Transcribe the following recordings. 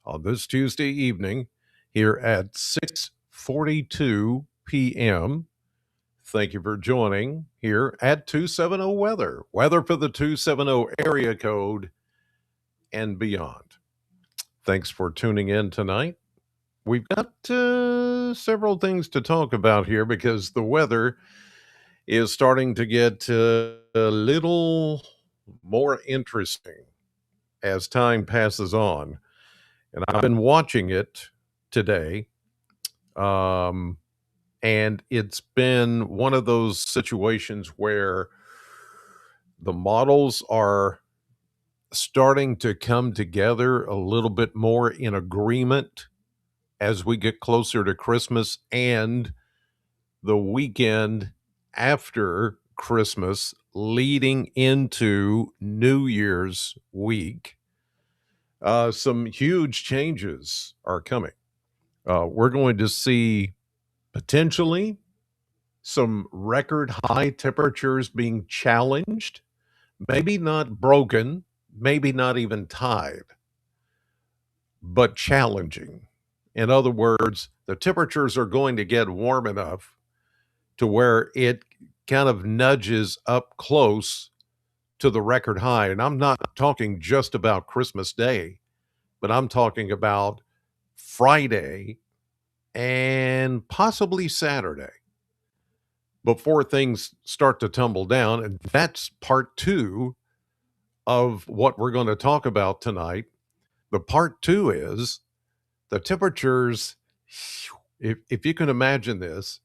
on this Tuesday evening here at 6:42 p.m. Thank you for joining here at 270 Weather. Weather for the 270 area code and beyond. Thanks for tuning in tonight. We've got several things to talk about here because the weather is starting to get a little more interesting as time passes on. And I've been watching it today. And it's been one of those situations where the models are starting to come together a little bit more in agreement as we get closer to Christmas and the weekend after Christmas leading into New Year's week. Some huge changes are coming. We're going to see potentially some record high temperatures being challenged, maybe not broken, maybe not even tied, but challenging. In other words, the temperatures are going to get warm enough to where it kind of nudges up close to the record high. And I'm not talking just about Christmas Day, but I'm talking about Friday and possibly Saturday before things start to tumble down. And that's part two of what we're going to talk about tonight. The part two is the temperatures. If you can imagine this,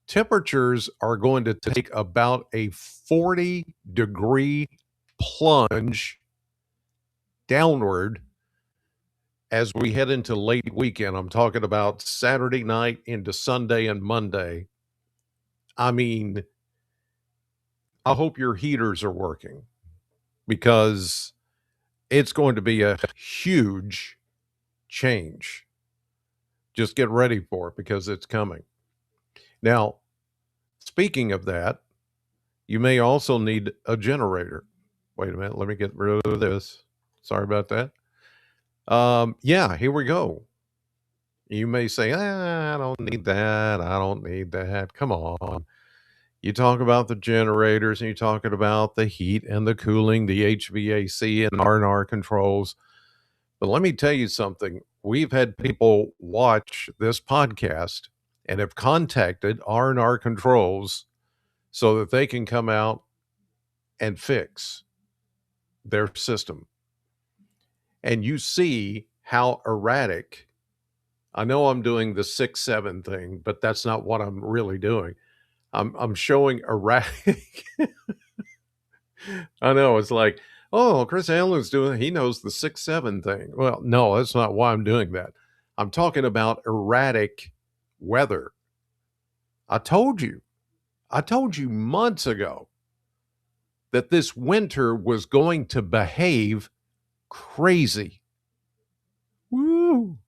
temperatures are going to take about a 40-degree plunge downward as we head into late weekend. I'm talking about Saturday night into Sunday and Monday. I mean, I hope your heaters are working because it's going to be a huge change. Just get ready for it because it's coming. Now, speaking of that, you may also need a generator. Wait a minute, let me get rid of this. Sorry about that. Yeah, here we go. You may say, I don't need that. I don't need that. Come on. You talk about the generators and you're talking about the heat and the cooling, the HVAC and R&R controls. But let me tell you something. We've had people watch this podcast and have contacted R&R controls so that they can come out and fix their system. And you see how erratic. I know I'm doing the 6-7 thing, but that's not what I'm really doing. I'm showing erratic. I know it's like, oh, Chris Allen's doing, he knows the 6-7 thing. Well, no, that's not why I'm doing that. I'm talking about erratic weather. I told you months ago that this winter was going to behave crazy. Woo!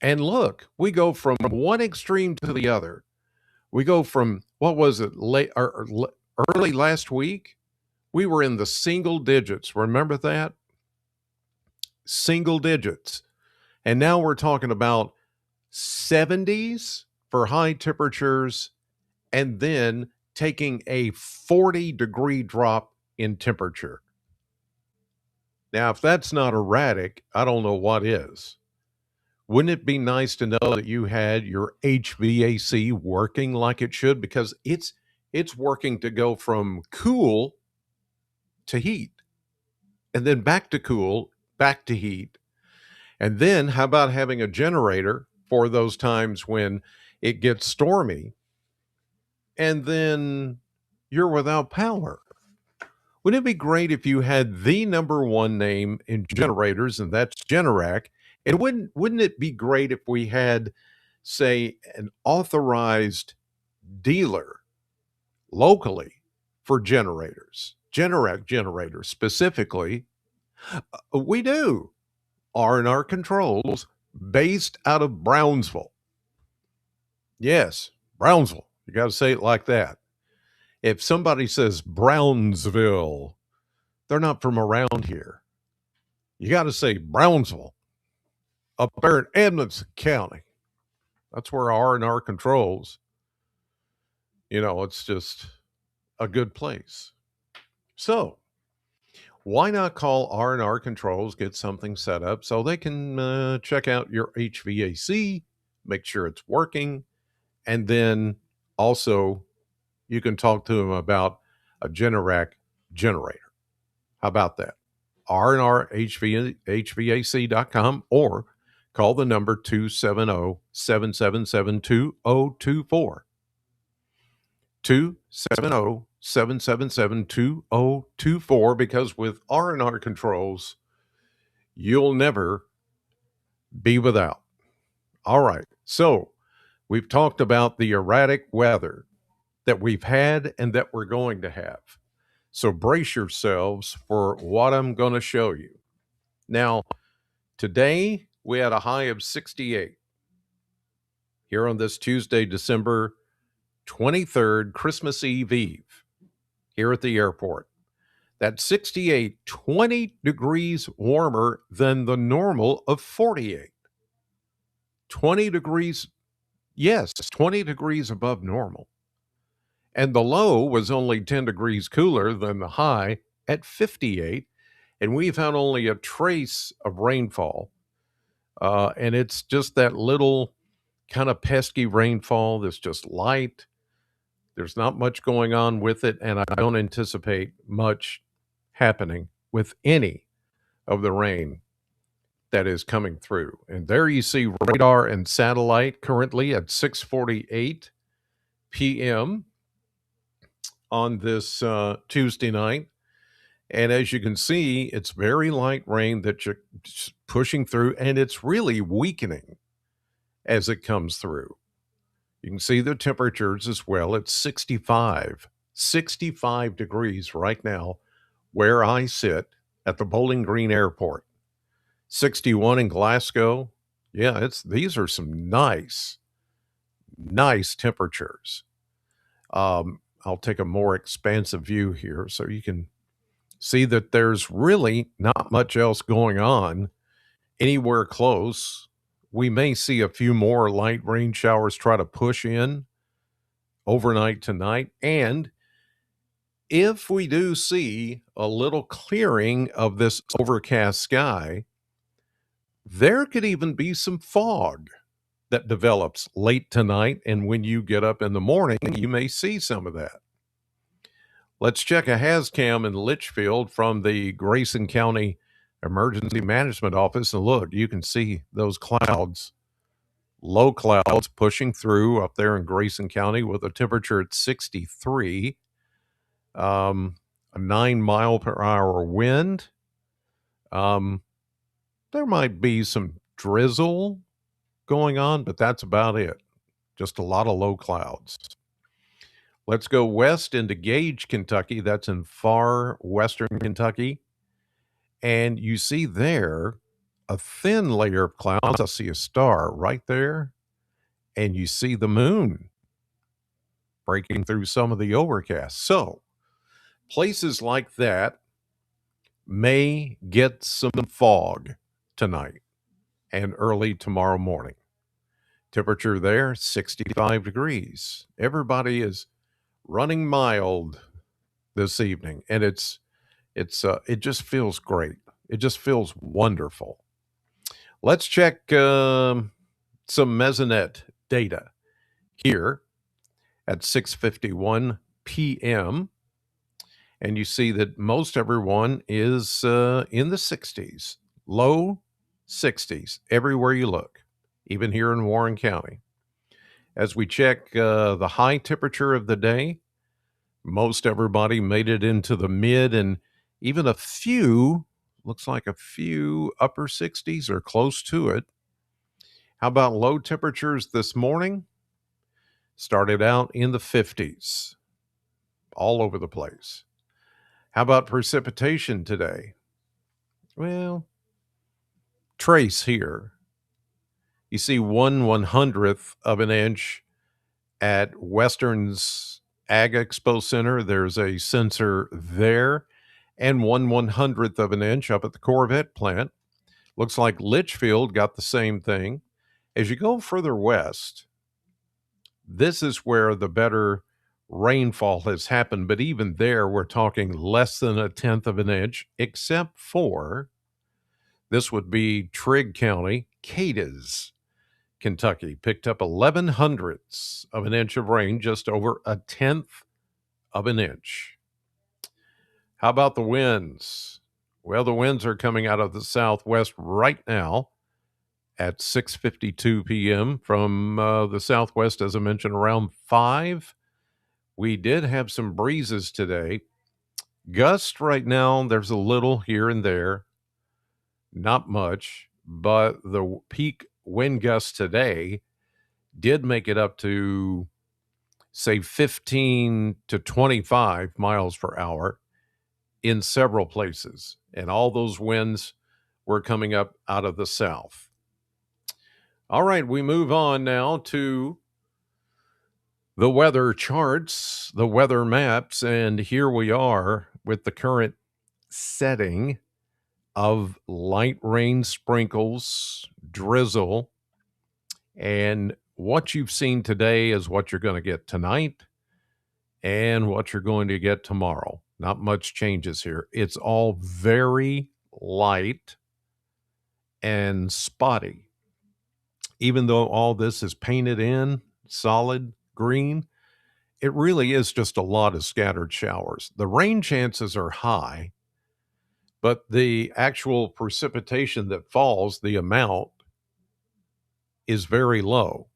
And look, we go from one extreme to the other. We go from, what was it, early last week? We were in the single digits. Remember that? Single digits. And now we're talking about 70s for high temperatures and then taking a 40-degree drop in temperature. Now, if that's not erratic, I don't know what is. Wouldn't it be nice to know that you had your HVAC working like it should? Because it's working to go from cool to heat, and then back to cool, back to heat. And then how about having a generator for those times when it gets stormy, and then you're without power? Wouldn't it be great if you had the number one name in generators, and that's Generac? And wouldn't it be great if we had, say, an authorized dealer locally for generators, Generac generators specifically? We do. R&R Controls, based out of Brownsville. Yes, Brownsville. You got to say it like that. If somebody says Brownsville, they're not from around here. You got to say Brownsville. up there in Edmonson County. That's where R&R controls. It's just a good place. So why not call R&R Controls, get something set up so they can check out your HVAC, make sure it's working, and then also you can talk to them about a Generac generator. How about that? rnrhvac.com or call the number 270-777-2024. 270-777-2024, because with R&R Controls, you'll never be without. All right. So we've talked about the erratic weather that we've had and that we're going to have. So brace yourselves for what I'm going to show you. Now, today we had a high of 68 here on this Tuesday, December 23rd, Christmas Eve here at the airport. That's 68, 20 degrees warmer than the normal of 48. 20 degrees, yes, 20 degrees above normal. And the low was only 10 degrees cooler than the high at 58. And we've had only a trace of rainfall. And it's just that little kind of pesky rainfall that's just light. There's not much going on with it. And I don't anticipate much happening with any of the rain that is coming through. And there you see radar and satellite currently at 6:48 p.m. on this Tuesday night. And as you can see, it's very light rain that you're pushing through, and it's really weakening as it comes through. You can see the temperatures as well. It's 65 degrees right now where I sit at the Bowling Green Airport. 61 in Glasgow. Yeah, these are some nice temperatures. I'll take a more expansive view here so you can see that there's really not much else going on anywhere close. We may see a few more light rain showers try to push in overnight tonight. And if we do see a little clearing of this overcast sky, there could even be some fog that develops late tonight. And when you get up in the morning, you may see some of that. Let's check a HazCam in Litchfield from the Grayson County Emergency Management Office. And look, you can see those clouds, low clouds pushing through up there in Grayson County with a temperature at 63, a 9-mile-per-hour wind. There might be some drizzle going on, but that's about it. Just a lot of low clouds. Let's go west into Gage, Kentucky. That's in far western Kentucky. And you see there a thin layer of clouds. I see a star right there. And you see the moon breaking through some of the overcast. So places like that may get some fog tonight and early tomorrow morning. Temperature there, 65 degrees. Everybody is running mild this evening, and it just feels great. It just feels wonderful. Let's check some Mesonet data here at 6:51 p.m. And you see that most everyone is in the 60s, low 60s, everywhere you look, even here in Warren County. As we check the high temperature of the day, most everybody made it into the mid, and even a few, looks like a few upper 60s or close to it. How about low temperatures this morning? Started out in the 50s, all over the place. How about precipitation today? Well, trace here. You see 1/100th of an inch at Western's Ag Expo Center. There's a sensor there. And 1/100th of an inch up at the Corvette plant. Looks like Litchfield got the same thing. As you go further west, this is where the better rainfall has happened. But even there, we're talking less than a tenth of an inch, except for this would be Trigg County, Cadiz, Kentucky, picked up 11 hundredths of an inch of rain, just over a tenth of an inch. How about the winds? Well, the winds are coming out of the southwest right now at 6:52 p.m. from the southwest, as I mentioned, around 5. We did have some breezes today. Gust right now, there's a little here and there, not much, but the peak wind gust today did make it up to, say, 15 to 25 miles per hour in several places. And all those winds were coming up out of the south. All right, we move on now to the weather charts, the weather maps, and here we are with the current setting of light rain sprinkles, drizzle, and what you've seen today is what you're going to get tonight and what you're going to get tomorrow. Not much changes here. It's all very light and spotty. Even though all this is painted in solid green, it really is just a lot of scattered showers. The rain chances are high, but the actual precipitation that falls, the amount, is very low.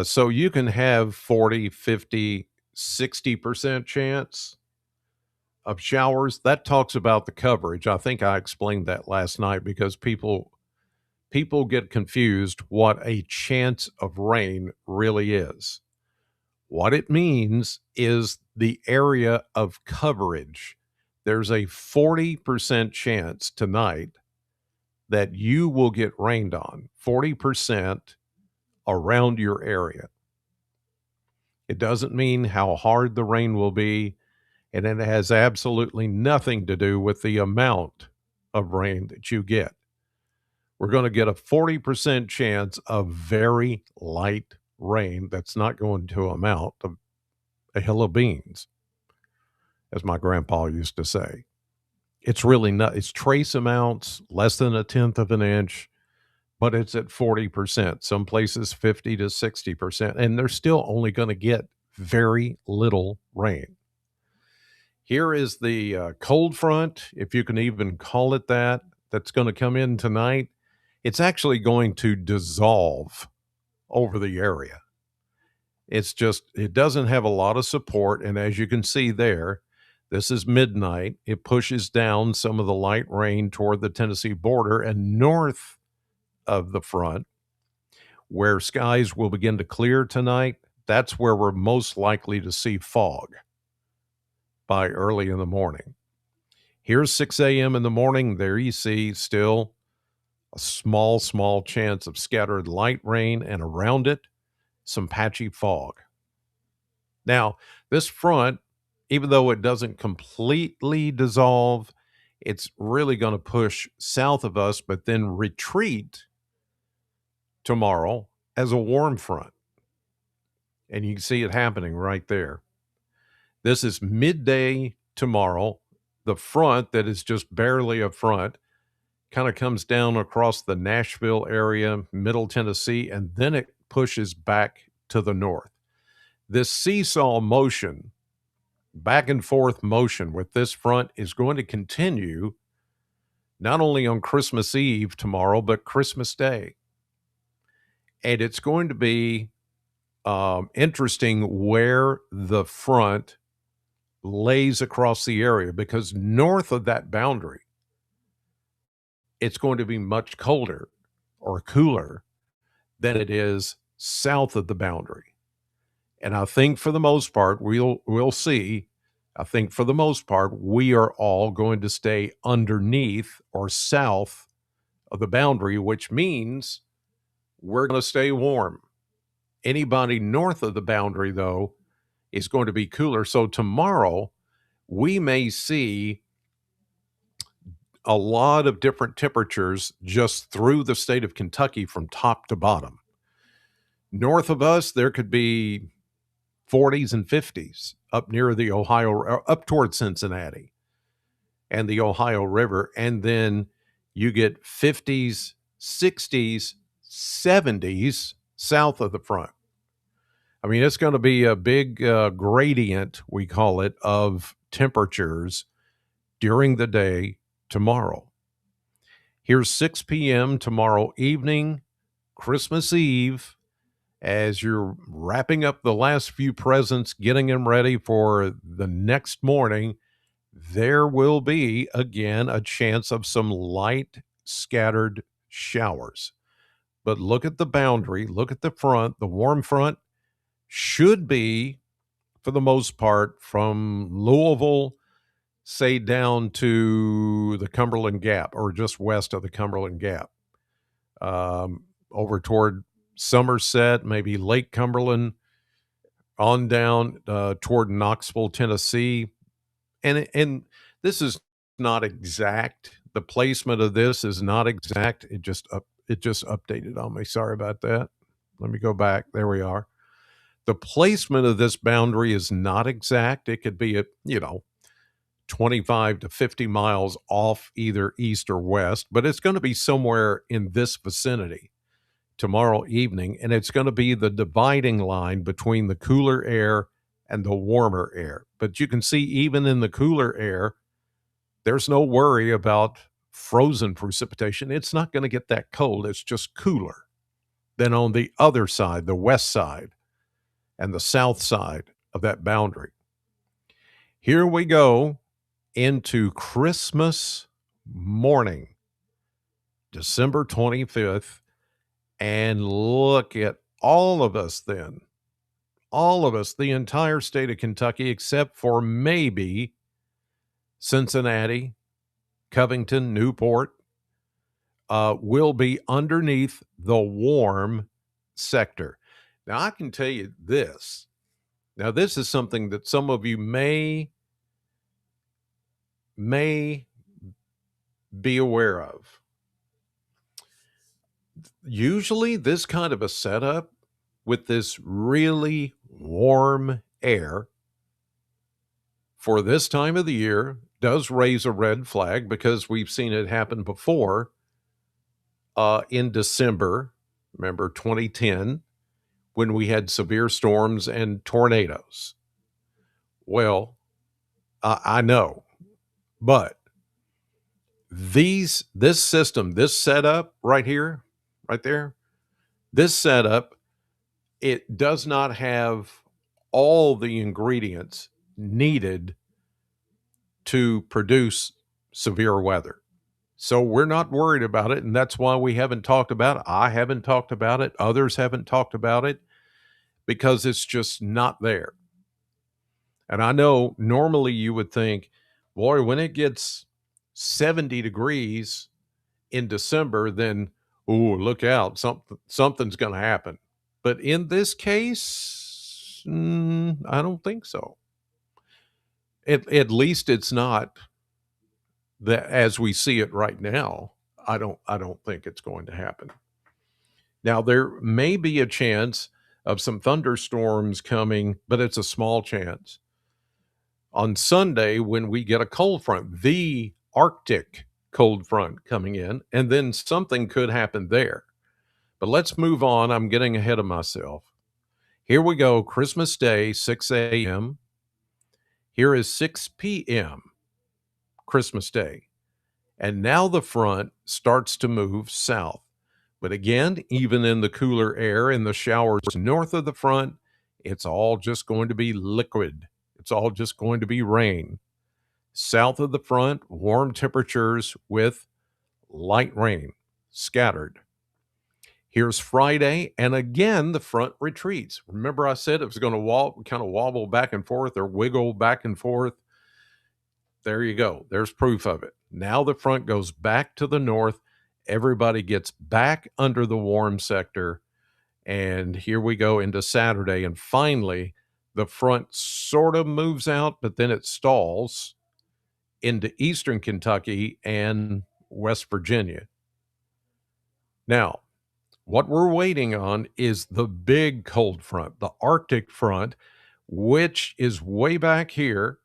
So you can have 40, 50, 60% chance of showers. That talks about the coverage. I think I explained that last night because people get confused what a chance of rain really is. What it means is the area of coverage. There's a 40% chance tonight that you will get rained on, 40% around your area. It doesn't mean how hard the rain will be, and it has absolutely nothing to do with the amount of rain that you get. We're going to get a 40% chance of very light rain that's not going to amount to a hill of beans, as my grandpa used to say. It's really not, it's trace amounts, less than a tenth of an inch, but it's at 40%, some places 50 to 60%, and they're still only going to get very little rain. Here is the cold front, if you can even call it that, that's going to come in tonight. It's actually going to dissolve over the area. It's just, it doesn't have a lot of support. And as you can see there, this is midnight. It pushes down some of the light rain toward the Tennessee border and north of the front, where skies will begin to clear tonight. That's where we're most likely to see fog by early in the morning. Here's 6 a.m. in the morning. There you see still a small chance of scattered light rain, and around it, some patchy fog. Now, this front, even though it doesn't completely dissolve, it's really going to push south of us, but then retreat tomorrow as a warm front. And you can see it happening right there. This is midday tomorrow. The front that is just barely a front kind of comes down across the Nashville area, Middle Tennessee, and then it pushes back to the north. This seesaw motion, back and forth motion with this front is going to continue not only on Christmas Eve tomorrow, but Christmas Day. And it's going to be interesting where the front lays across the area, because north of that boundary, it's going to be much colder or cooler than it is south of the boundary. And I think for the most part, we'll see. I think for the most part, we are all going to stay underneath or south of the boundary, which means we're going to stay warm. Anybody north of the boundary, though, is going to be cooler. So tomorrow, we may see a lot of different temperatures just through the state of Kentucky from top to bottom. North of us, there could be 40s and 50s up near the Ohio, up towards Cincinnati and the Ohio River. And then you get 50s, 60s, 70s south of the front. I mean, it's going to be a big gradient, we call it, of temperatures during the day tomorrow. Here's 6 p.m. tomorrow evening, Christmas Eve, as you're wrapping up the last few presents, getting them ready for the next morning. There will be, again, a chance of some light scattered showers. But look at the boundary, look at the front. The warm front should be, for the most part, from Louisville, say down to the Cumberland Gap or just west of the Cumberland Gap, over toward Somerset, maybe Lake Cumberland, on down toward Knoxville, Tennessee. And this is not exact. The placement of this is not exact. It just updated on me. Sorry about that. Let me go back. There we are. The placement of this boundary is not exact. It could be 25 to 50 miles off either east or west, but it's going to be somewhere in this vicinity tomorrow evening, and it's going to be the dividing line between the cooler air and the warmer air. But you can see even in the cooler air, there's no worry about frozen precipitation. It's not going to get that cold. It's just cooler than on the other side, the west side and the south side of that boundary. Here we go into Christmas morning, December 25th, and look at all of us then. All of us, the entire state of Kentucky, except for maybe Cincinnati, Covington, Newport, will be underneath the warm sector. Now, I can tell you this. Now, this is something that some of you may be aware of. Usually, this kind of a setup with this really warm air for this time of the year does raise a red flag, because we've seen it happen before in December, remember 2010, when we had severe storms and tornadoes. Well, I know, but this system, this setup right here, right there, this setup, it does not have all the ingredients needed to produce severe weather. So we're not worried about it, and that's why we haven't talked about it. I haven't talked about it. Others haven't talked about it, because it's just not there. And I know normally you would think, boy, when it gets 70 degrees in December, then, oh, look out, something's going to happen. But in this case, I don't think so. At least it's not that as we see it right now. I don't think it's going to happen. Now, there may be a chance of some thunderstorms coming, but it's a small chance. On Sunday, when we get a cold front, the Arctic cold front coming in, and then something could happen there. But let's move on. I'm getting ahead of myself. Here we go. Christmas Day, 6 a.m. Here is 6 p.m. Christmas Day. And now the front starts to move south. But again, even in the cooler air in the showers north of the front, it's all just going to be liquid. It's all just going to be rain. South of the front, warm temperatures with light rain scattered. Here's Friday, and again, the front retreats. Remember I said it was going to kind of wobble back and forth or wiggle back and forth? There you go. There's proof of it. Now the front goes back to the north. Everybody gets back under the warm sector. And here we go into Saturday. And finally, the front sort of moves out, but then it stalls. into eastern Kentucky and West Virginia. Now, what we're waiting on is the big cold front, the Arctic front, which is way back here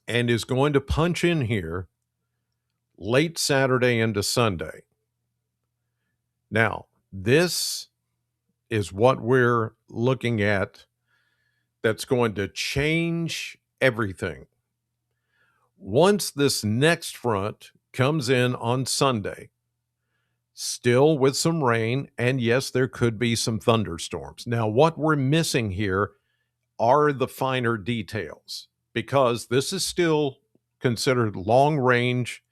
and is going to punch in here late Saturday into Sunday. Now, this is what we're looking at that's going to change everything. Once this next front comes in on Sunday, still with some rain, and yes, there could be some thunderstorms. Now, what we're missing here are the finer details because this is still considered long range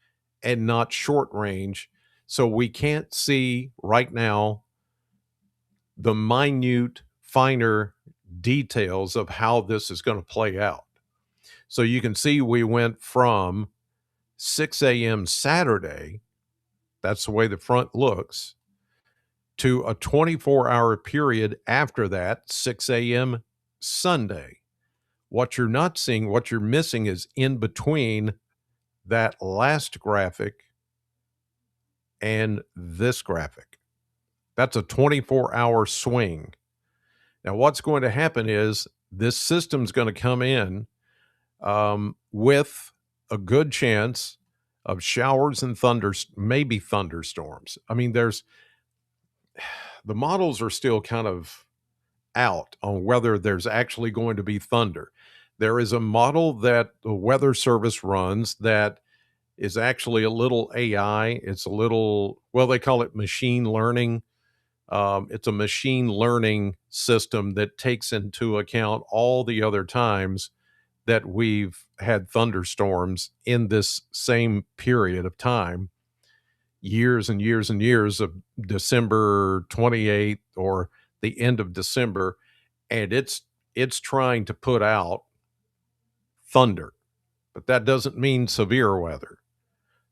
and not short range. So we can't see right now the minute, finer details of how this is going to play out. So you can see we went from 6 a.m. Saturday, that's the way the front looks, to a 24-hour period after that, 6 a.m. Sunday. What you're not seeing, what you're missing is in between that last graphic and this graphic. That's a 24-hour swing. Now, what's going to happen is this system's going to come in with a good chance of showers and maybe thunderstorms. I mean, the models are still kind of out on whether there's actually going to be thunder. There is a model that the Weather Service runs that is actually a little AI. It's a little, well, they call it machine learning. It's a machine learning system that takes into account all the other times that we've had thunderstorms in this same period of time, years and years and years of December 28th or the end of December, and it's trying to put out thunder, but that doesn't mean severe weather.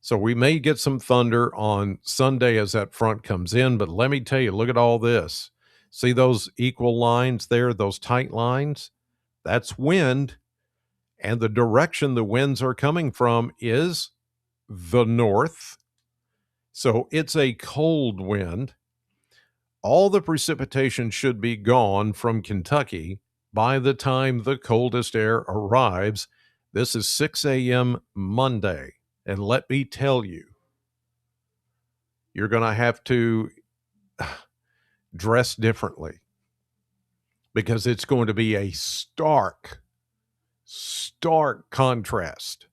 So we may get some thunder on Sunday as that front comes in, but let me tell you, look at all this. See those equal lines there, those tight lines? That's wind, and the direction the winds are coming from is the north. So it's a cold wind. All the precipitation should be gone from Kentucky by the time the coldest air arrives. This is 6 a.m. Monday. And let me tell you, you're going to have to dress differently because it's going to be a stark contrast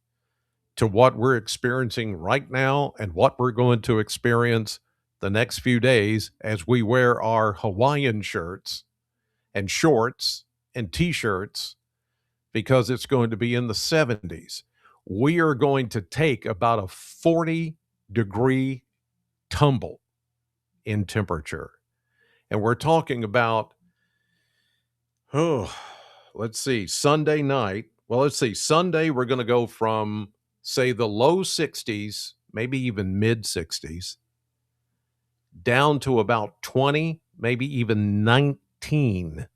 to what we're experiencing right now and what we're going to experience the next few days as we wear our Hawaiian shirts and shorts and t-shirts because it's going to be in the 70s. We are going to take about a 40-degree tumble in temperature. And we're talking about, let's see, Sunday night. Well, let's see, Sunday we're going to go from, say, the low 60s, maybe even mid 60s, down to about 20, maybe even 19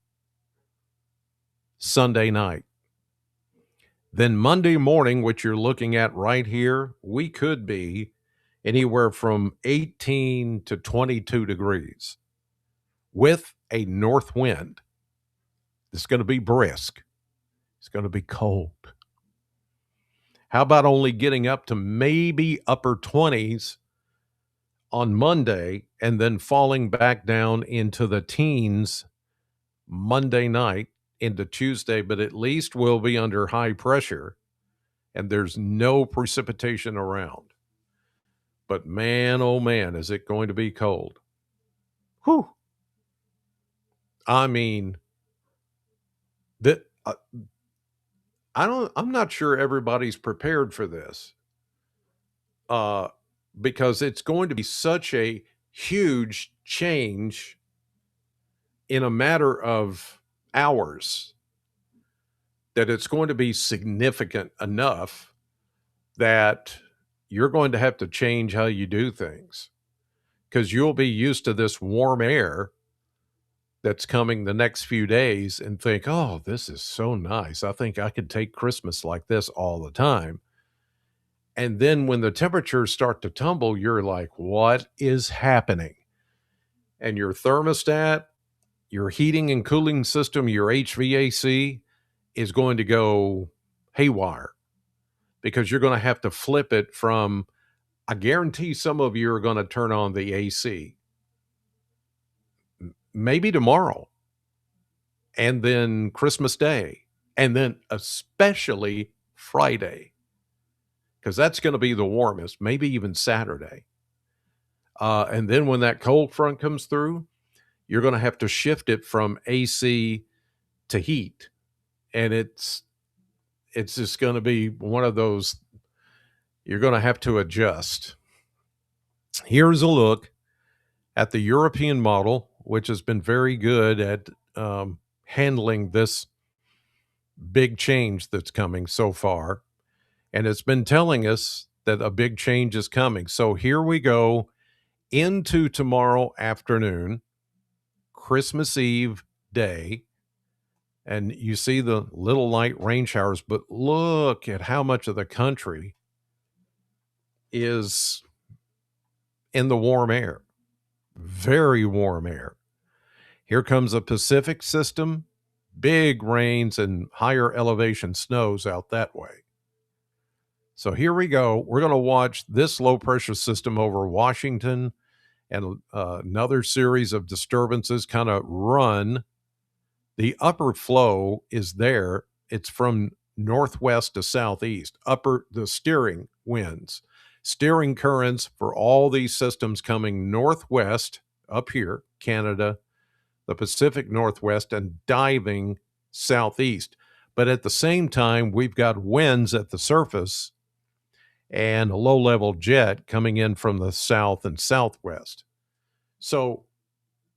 Sunday night. Then Monday morning, which you're looking at right here, we could be anywhere from 18 to 22 degrees with a north wind. It's going to be brisk. It's going to be cold. How about only getting up to maybe upper 20s on Monday and then falling back down into the teens Monday night into Tuesday, but at least we'll be under high pressure and there's no precipitation around. But man, oh man, is it going to be cold. Whew. I mean, that I'm not sure everybody's prepared for this. Because it's going to be such a huge change in a matter of hours that it's going to be significant enough that you're going to have to change how you do things because you'll be used to this warm air that's coming the next few days and think, oh, this is so nice. I think I could take Christmas like this all the time. And then when the temperatures start to tumble, you're like, what is happening? And your thermostat, your heating and cooling system, your HVAC is going to go haywire because you're going to have to flip it from, I guarantee some of you are going to turn on the AC maybe tomorrow and then Christmas Day and then especially Friday because that's going to be the warmest, maybe even Saturday. And then when that cold front comes through, you're going to have to shift it from AC to heat. And it's just going to be one of those, you're going to have to adjust. Here's a look at the European model, which has been very good at handling this big change that's coming so far. And it's been telling us that a big change is coming. So here we go into tomorrow afternoon, Christmas Eve day. And you see the little light rain showers, but look at how much of the country is in the warm air, very warm air. Here comes a Pacific system, big rains and higher elevation snows out that way. So here we go. We're going to watch this low pressure system over Washington and another series of disturbances kind of run. The upper flow is there. It's from northwest to southeast, the steering winds, steering currents for all these systems coming northwest up here, Canada, the Pacific Northwest, and diving southeast. But at the same time, we've got winds at the surface and a low-level jet coming in from the south and southwest. So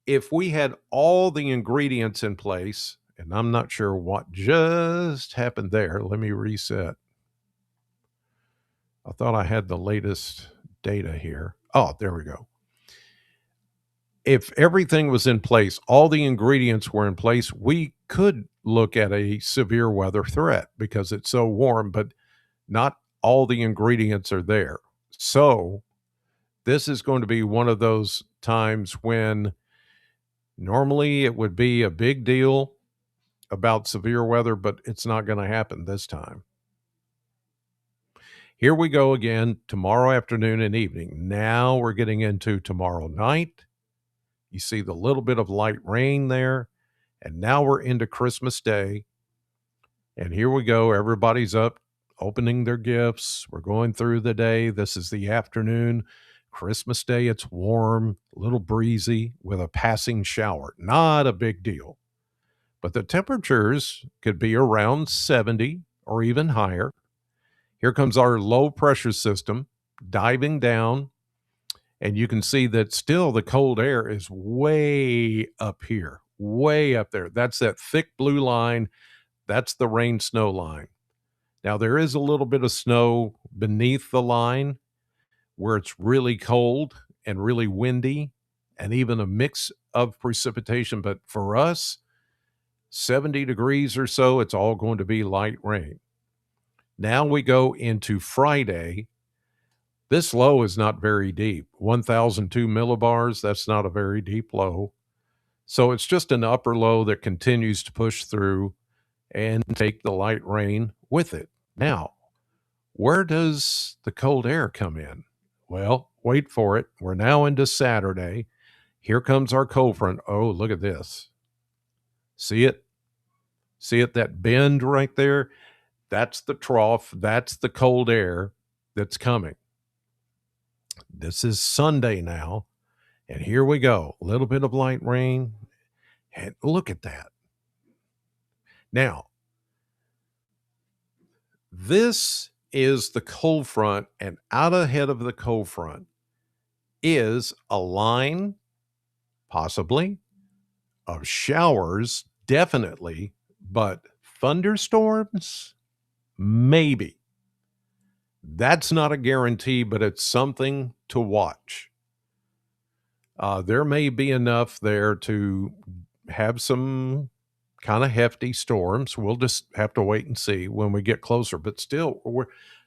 if we had all the ingredients in place, and I'm not sure what just happened there. Let me reset. I thought I had the latest data here. Oh, there we go. If everything was in place, all the ingredients were in place, we could look at a severe weather threat because it's so warm, but not all the ingredients are there. So this is going to be one of those times when normally it would be a big deal about severe weather, but it's not going to happen this time. Here we go again tomorrow afternoon and evening. Now we're getting into tomorrow night. You see the little bit of light rain there. And now we're into Christmas Day. And here we go. Everybody's up opening their gifts. We're going through the day. This is the afternoon. Christmas Day, it's warm, a little breezy with a passing shower. Not a big deal. But the temperatures could be around 70 or even higher. Here comes our low pressure system diving down. And you can see that still the cold air is way up here, way up there. That's that thick blue line. That's the rain snow line. Now, there is a little bit of snow beneath the line where it's really cold and really windy and even a mix of precipitation. But for us, 70 degrees or so, it's all going to be light rain. Now we go into Friday. This low is not very deep, 1,002 millibars. That's not a very deep low. So it's just an upper low that continues to push through and take the light rain with it. Now, where does the cold air come in? Well, wait for it. We're now into Saturday. Here comes our cold front. Oh, look at this. See it? See it? That bend right there? That's the trough. That's the cold air that's coming. This is Sunday now. And here we go. A little bit of light rain. And look at that. Now, this is the cold front, and out ahead of the cold front is a line, possibly, of showers, definitely, but thunderstorms, maybe. That's not a guarantee, but it's something to watch. There may be enough there to have some kind of hefty storms. We'll just have to wait and see when we get closer. But still,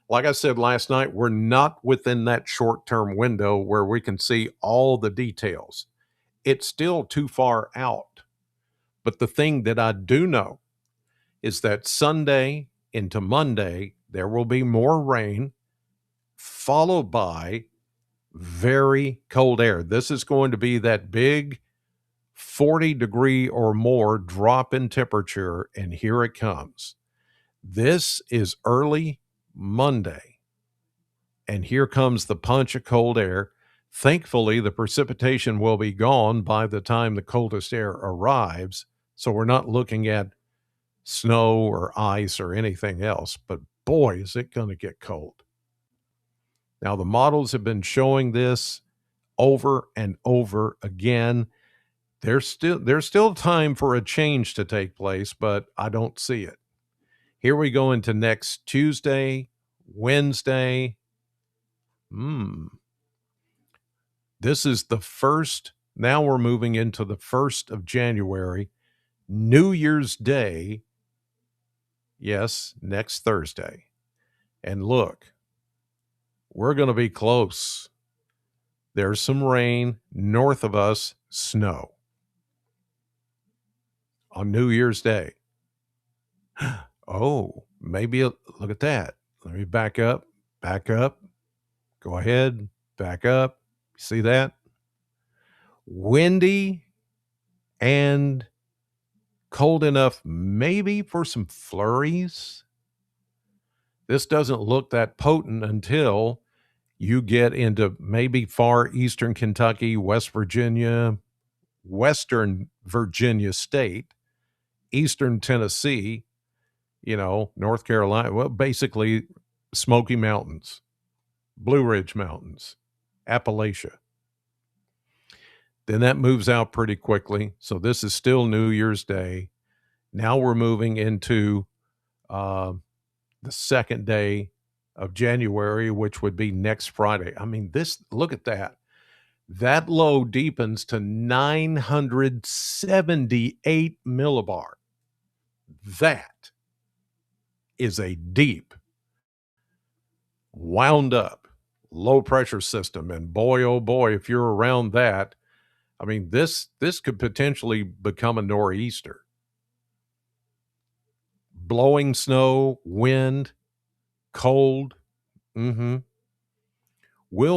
like I said last night, we're not within that short-term window where we can see all the details. It's still too far out. But the thing that I do know is that Sunday into Monday, there will be more rain, followed by very cold air. This is going to be that big 40-degree or more drop in temperature, and here it comes. This is early Monday, and here comes the punch of cold air. Thankfully, the precipitation will be gone by the time the coldest air arrives, so we're not looking at snow or ice or anything else, but boy, is it going to get cold. Now, the models have been showing this over and over again. There's still time for a change to take place, but I don't see it. Here we go into next Tuesday, Wednesday. This is the first. Now we're moving into the 1st of January, New Year's Day. Yes, next Thursday. And look, we're going to be close. There's some rain north of us, snow on New Year's Day. Oh, maybe look at that. Let me back up, go ahead, back up. See that? Windy and cold enough maybe for some flurries. This doesn't look that potent until you get into maybe far eastern Kentucky, West Virginia, western Virginia State, eastern Tennessee, North Carolina. Well, basically Smoky Mountains, Blue Ridge Mountains, Appalachia. Then that moves out pretty quickly. So this is still New Year's Day. Now we're moving into the second day of January, which would be next Friday. I mean, look at that. That low deepens to 978 millibar. That is a deep, wound up, low pressure system. And boy, oh boy, if you're around that, I mean, this could potentially become a nor'easter. Blowing snow, wind, cold. We'll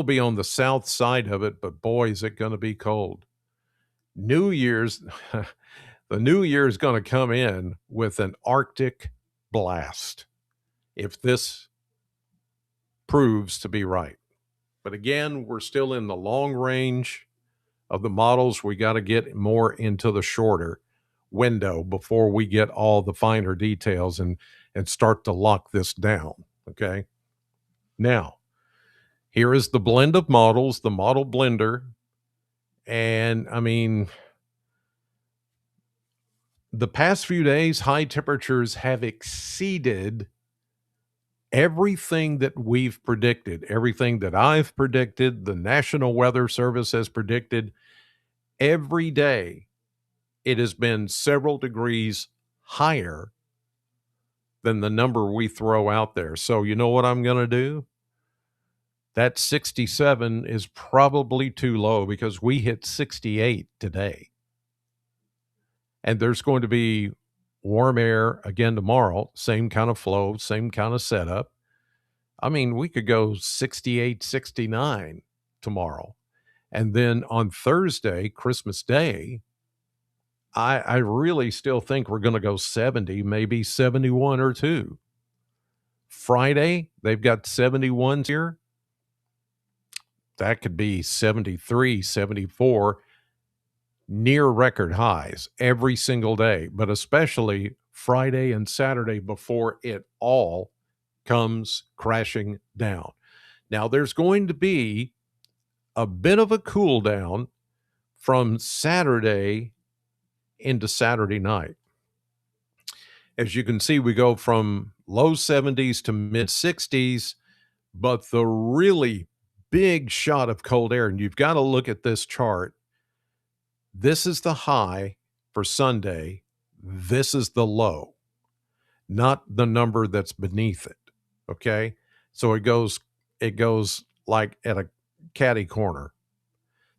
be on the south side of it, but boy, is it going to be cold. New Year's, the new year is going to come in with an Arctic blast if this proves to be right. But again, we're still in the long range of the models. We got to get more into the shorter window before we get all the finer details and start to lock this down. Okay. Now, here is the blend of models, the model blender. And I mean, the past few days, high temperatures have exceeded everything that we've predicted, everything that I've predicted, the National Weather Service has predicted. Every day, it has been several degrees higher than the number we throw out there. So you know what I'm going to do? That 67 is probably too low because we hit 68 today. And there's going to be warm air again tomorrow, same kind of flow, same kind of setup. I mean, we could go 68, 69 tomorrow. And then on Thursday, Christmas Day, I really still think we're going to go 70, maybe 71 or 2. Friday, they've got 71s here. That could be 73, 74, near record highs every single day, but especially Friday and Saturday before it all comes crashing down. Now, there's going to be a bit of a cool down from Saturday into Saturday night. As you can see, we go from low 70s to mid 60s, but the really big shot of cold air, and you've got to look at this chart. This is the high for Sunday. This is the low, not the number that's beneath it. Okay. So it goes like at a catty corner.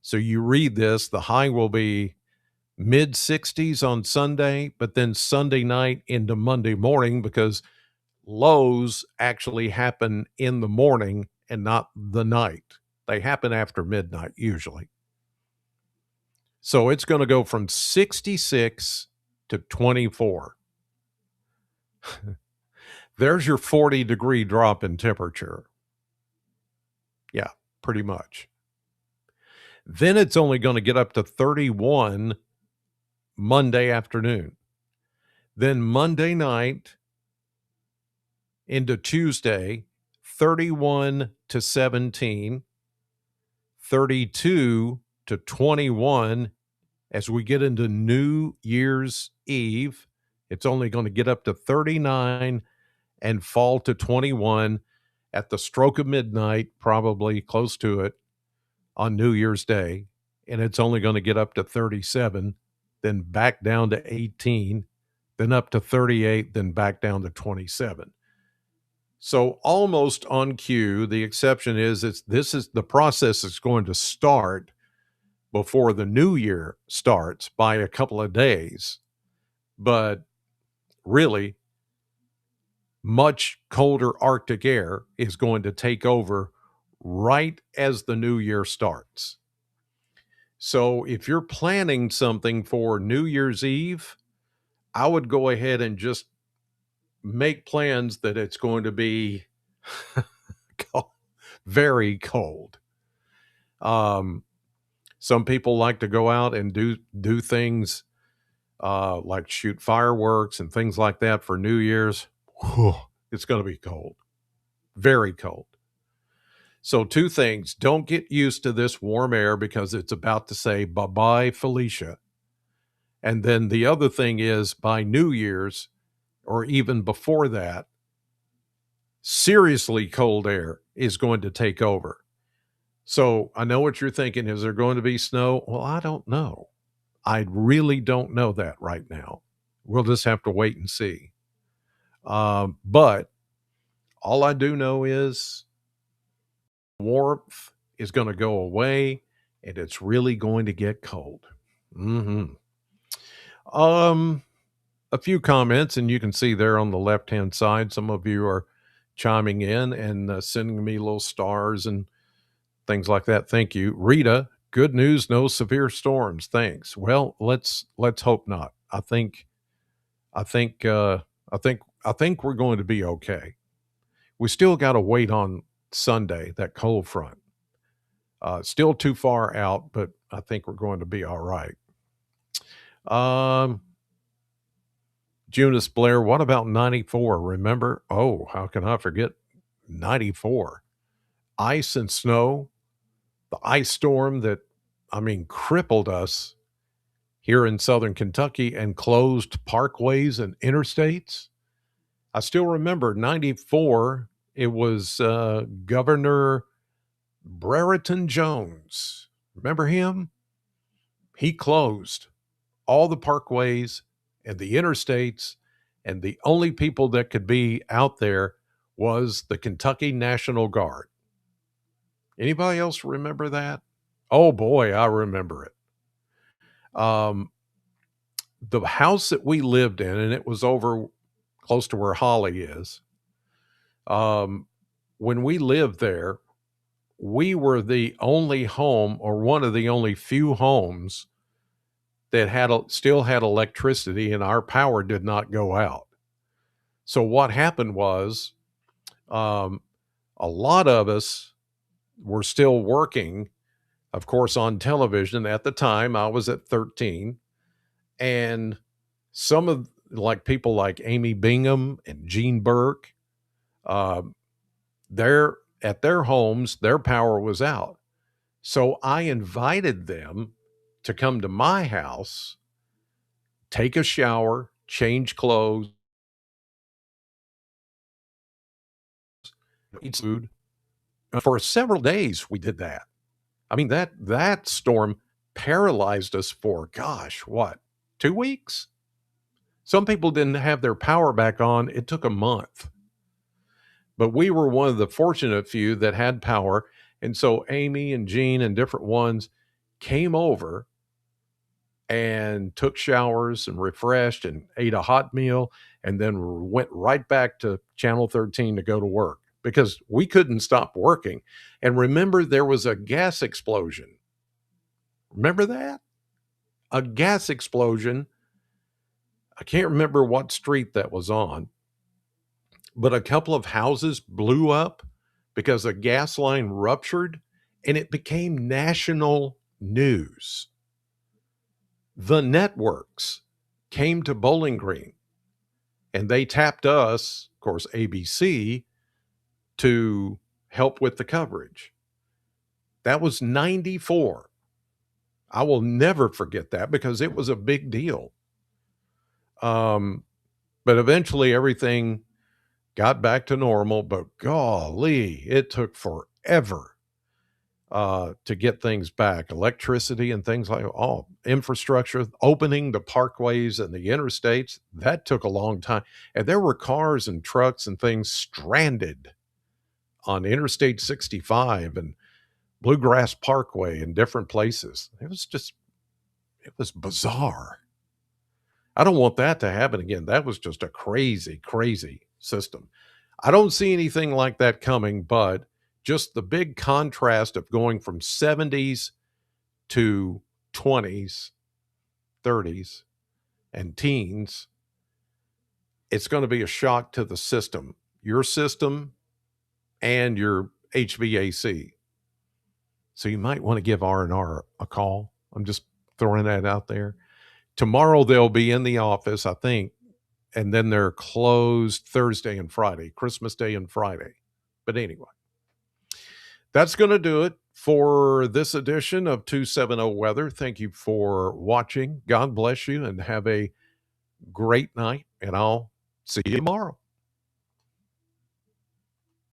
So you read this, the high will be mid 60s on Sunday, but then Sunday night into Monday morning because lows actually happen in the morning and not the night. They happen after midnight usually. So it's going to go from 66 to 24. There's your 40-degree drop in temperature. Yeah, pretty much. Then it's only going to get up to 31 Monday afternoon. Then Monday night into Tuesday, 31 to 17, 32 to 21. As we get into New Year's Eve, it's only going to get up to 39 and fall to 21 at the stroke of midnight, probably close to it, on New Year's Day. And it's only going to get up to 37, then back down to 18, then up to 38, then back down to 27. So almost on cue. The exception is this is the process is going to start before the new year starts by a couple of days. But really, much colder Arctic air is going to take over right as the new year starts. So if you're planning something for New Year's Eve, I would go ahead and just make plans that it's going to be very cold. Some people like to go out and do things like shoot fireworks and things like that for New Year's. Whew, it's going to be cold, very cold. So, two things: don't get used to this warm air because it's about to say bye bye, Felicia. And then the other thing is by New Year's or even before that, seriously cold air is going to take over. So I know what you're thinking. Is there going to be snow? Well, I don't know. I really don't know that right now. We'll just have to wait and see. But all I do know is warmth is going to go away and it's really going to get cold. hmm Um, a few comments, and you can see there on the left hand side, some of you are chiming in and sending me little stars and things like that. Thank you. Rita, good news, no severe storms. Thanks. Well, let's hope not. I think I think we're going to be okay. We still got to wait on Sunday, that cold front. Still too far out, but I think we're going to be all right. Um, Jonas Blair, what about 94? Remember? Oh, how can I forget 94? Ice and snow, the ice storm that, I mean, crippled us here in Southern Kentucky and closed parkways and interstates. I still remember 94. It was Governor Brereton Jones. Remember him? He closed all the parkways and the interstates, and the only people that could be out there was the Kentucky National Guard. Anybody else remember that? Oh boy, I remember it. Um, the house that we lived in, and it was over close to where Holly is. When we lived there, we were the only home or one of the only few homes that still had electricity and our power did not go out. So what happened was um, a lot of us were still working, of course, on television. At the time, I was at 13, and some of like people like Amy Bingham and Gene Burke, uh, they're at their homes, their power was out. So I invited them to come to my house, take a shower, change clothes, eat food. For several days, we did that. I mean, that storm paralyzed us for, gosh, what, 2 weeks? Some people didn't have their power back on. It took a month. But we were one of the fortunate few that had power. And so Amy and Jean and different ones came over and took showers and refreshed and ate a hot meal and then went right back to Channel 13 to go to work because we couldn't stop working. And remember, there was a gas explosion. Remember that? A gas explosion. I can't remember what street that was on, but a couple of houses blew up because a gas line ruptured and it became national news. The networks came to Bowling Green and they tapped us, of course, ABC, to help with the coverage. That was 94. I will never forget that because it was a big deal. But eventually everything got back to normal, but golly, it took forever to get things back. Electricity and things like all infrastructure, opening the parkways and the interstates, that took a long time. And there were cars and trucks and things stranded on Interstate 65 and Bluegrass Parkway and different places. It was bizarre. I don't want that to happen again. That was just a crazy, crazy system. I don't see anything like that coming, but just the big contrast of going from 70s to 20s, 30s, and teens, it's going to be a shock to the system, your system and your HVAC. So you might want to give R&R a call. I'm just throwing that out there. Tomorrow they'll be in the office, I think, and then they're closed Thursday and Friday, Christmas Day and Friday. But anyway, that's going to do it for this edition of 270 Weather. Thank you for watching. God bless you and have a great night, and I'll see you tomorrow.